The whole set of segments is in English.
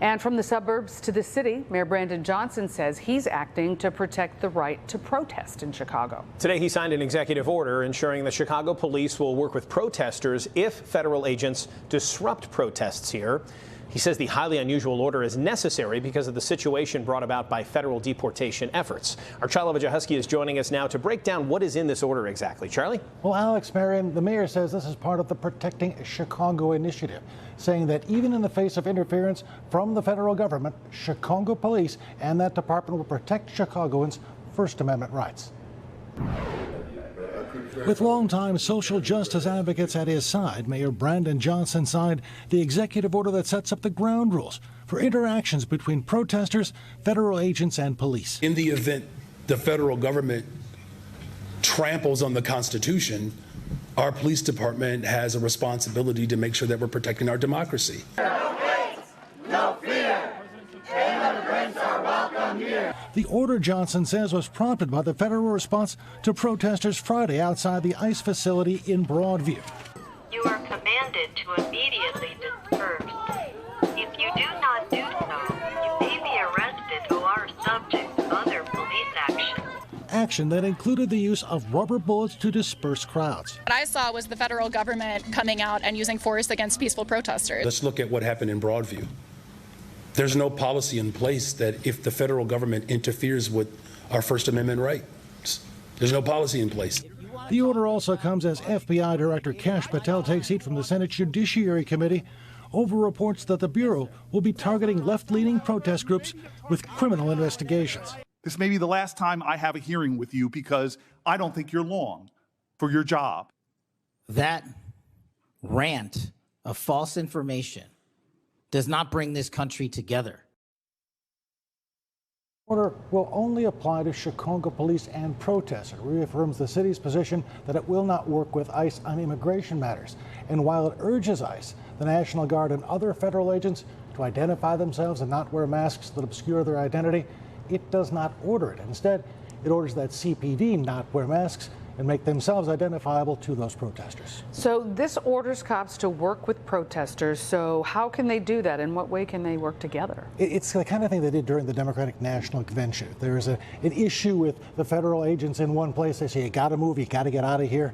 And from the suburbs to the city, Mayor Brandon Johnson says he's acting to protect the right to protest in Chicago. Today, he signed an executive order ensuring the Chicago police will work with protesters if federal agents disrupt protests here. He says the highly unusual order is necessary because of the situation brought about by federal deportation efforts. Our Charlie Wojciechowski is joining us now to break down what is in this order exactly. Charlie? Well, Alex, Marion, the mayor says this is part of the Protecting Chicago initiative, saying that even in the face of interference from the federal government, Chicago police and that department will protect Chicagoans' First Amendment rights. With longtime social justice advocates at his side, Mayor Brandon Johnson signed the executive order that sets up the ground rules for interactions between protesters, federal agents, and police. In the event the federal government tramples on the Constitution, our police department has a responsibility to make sure that we're protecting our democracy. No hate, no fear. Immigrants are welcome here. The order, Johnson says, was prompted by the federal response to protesters Friday outside the ICE facility in Broadview. You are commanded to immediately disperse. If you do not do so, you may be arrested or are subject to other police action. Action that included the use of rubber bullets to disperse crowds. What I saw was the federal government coming out and using force against peaceful protesters. Let's look at what happened in Broadview. There's no policy in place that if the federal government interferes with our First Amendment rights, there's no policy in place. The order also comes as FBI Director Kash Patel takes heat from the Senate Judiciary Committee over reports that the Bureau will be targeting left-leaning protest groups with criminal investigations. This may be the last time I have a hearing with you because I don't think you're long for your job. That rant of false information does not bring this country together. Order will only apply to Chicago police and protesters. It reaffirms the city's position that it will not work with ICE on immigration matters. And while it urges ICE, the National Guard, and other federal agents to identify themselves and not wear masks that obscure their identity, it does not order it. Instead, it orders that CPD not wear masks and make themselves identifiable to those protesters. So this orders cops to work with protesters. So how can they do that? In what way can they work together? It's the kind of thing they did during the Democratic National Convention. If there is an issue with the federal agents in one place, they say, you got to move, you got to get out of here.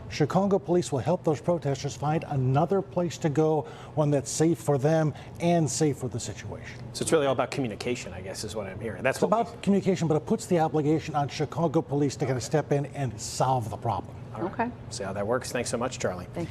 Chicago police will help those protesters find another place to go, one that's safe for them and safe for the situation. So it's really all about communication, I guess, is what I'm hearing. It's about communication, but it puts the obligation on Chicago police to kind of step in and solve the problem. Okay. See how that works. Thanks so much, Charlie. Thank you.